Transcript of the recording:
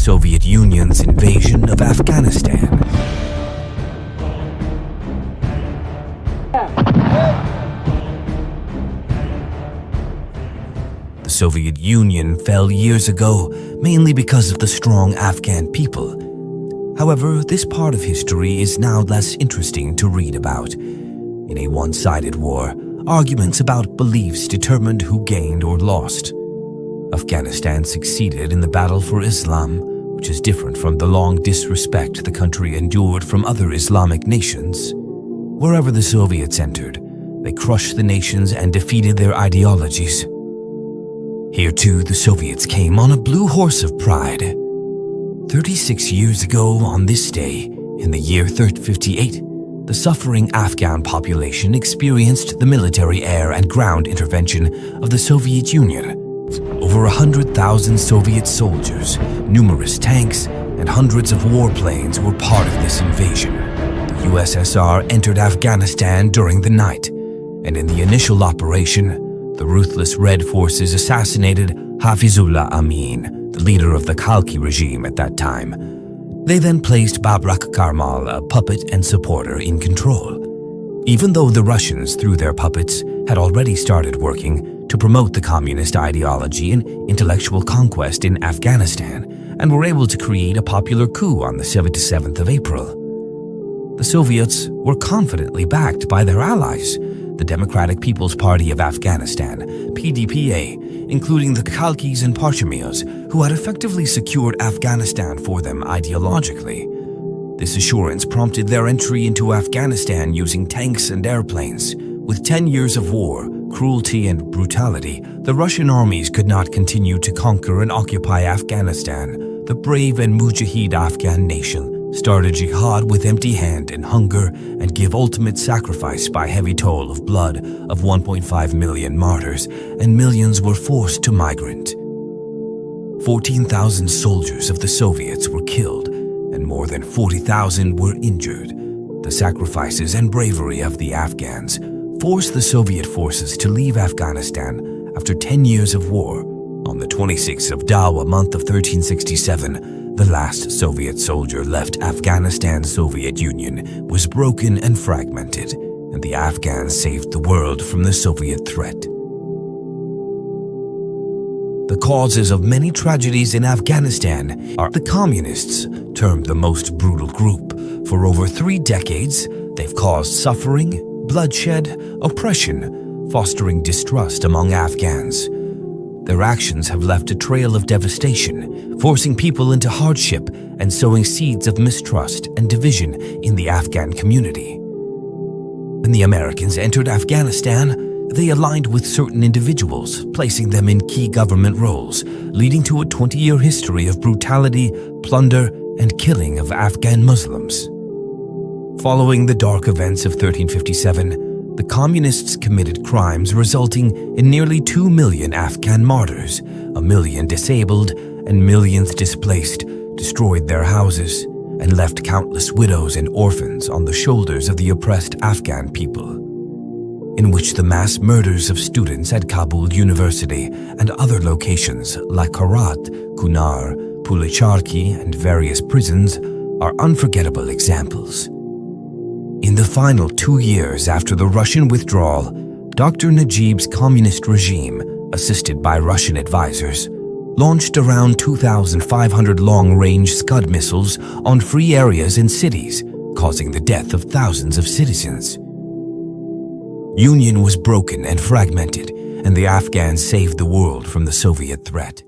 Soviet Union's invasion of Afghanistan. The Soviet Union fell years ago, mainly because of the strong Afghan people. However, this part of history is now less interesting to read about. In a one-sided war, arguments about beliefs determined who gained or lost. Afghanistan succeeded in the battle for Islam, which is different from the long disrespect the country endured from other Islamic nations. Wherever the Soviets entered, they crushed the nations and defeated their ideologies. Here too, the Soviets came on a blue horse of pride. 36 years ago on this day, in the year 3058, the suffering Afghan population experienced the military air and ground intervention of the Soviet Union. Over 100,000 Soviet soldiers, numerous tanks, and hundreds of warplanes were part of this invasion. The USSR entered Afghanistan during the night, and in the initial operation, the ruthless Red Forces assassinated Hafizullah Amin, the leader of the Khalqi regime at that time. They then placed Babrak Karmal, a puppet and supporter, in control. Even though the Russians, through their puppets, had already started working to promote the communist ideology and intellectual conquest in Afghanistan, and were able to create a popular coup on the 7th of April. The Soviets were confidently backed by their allies, the Democratic People's Party of Afghanistan, PDPA, including the Khalqis and Pashtuns, who had effectively secured Afghanistan for them ideologically. This assurance prompted their entry into Afghanistan using tanks and airplanes. With 10 years of war, cruelty, and brutality, the Russian armies could not continue to conquer and occupy Afghanistan. The brave and mujahid Afghan nation started jihad with empty hand and hunger and give ultimate sacrifice by heavy toll of blood of 1.5 million martyrs, and millions were forced to migrate. 14,000 soldiers of the Soviets were killed and more than 40,000 were injured. The sacrifices and bravery of the Afghans forced the Soviet forces to leave Afghanistan after 10 years of war. On the 26th of Dawa month of 1367, the last Soviet soldier left Afghanistan's Soviet Union was broken and fragmented, and the Afghans saved the world from the Soviet threat. The causes of many tragedies in Afghanistan are the communists, termed the most brutal group. For over 3 decades, they've caused suffering, bloodshed, oppression, fostering distrust among Afghans. Their actions have left a trail of devastation, forcing people into hardship and sowing seeds of mistrust and division in the Afghan community. When the Americans entered Afghanistan, they aligned with certain individuals, placing them in key government roles, leading to a 20-year history of brutality, plunder, and killing of Afghan Muslims. Following the dark events of 1357, the communists committed crimes resulting in nearly 2 million Afghan martyrs, 1 million disabled, and millions displaced, destroyed their houses, and left countless widows and orphans on the shoulders of the oppressed Afghan people. In which the mass murders of students at Kabul University and other locations like Herat, Kunar, Pulicharki, and various prisons are unforgettable examples. In the final 2 years after the Russian withdrawal, Dr. Najib's communist regime, assisted by Russian advisors, launched around 2,500 long-range Scud missiles on free areas and cities, causing the death of thousands of citizens. Union was broken and fragmented, and the Afghans saved the world from the Soviet threat.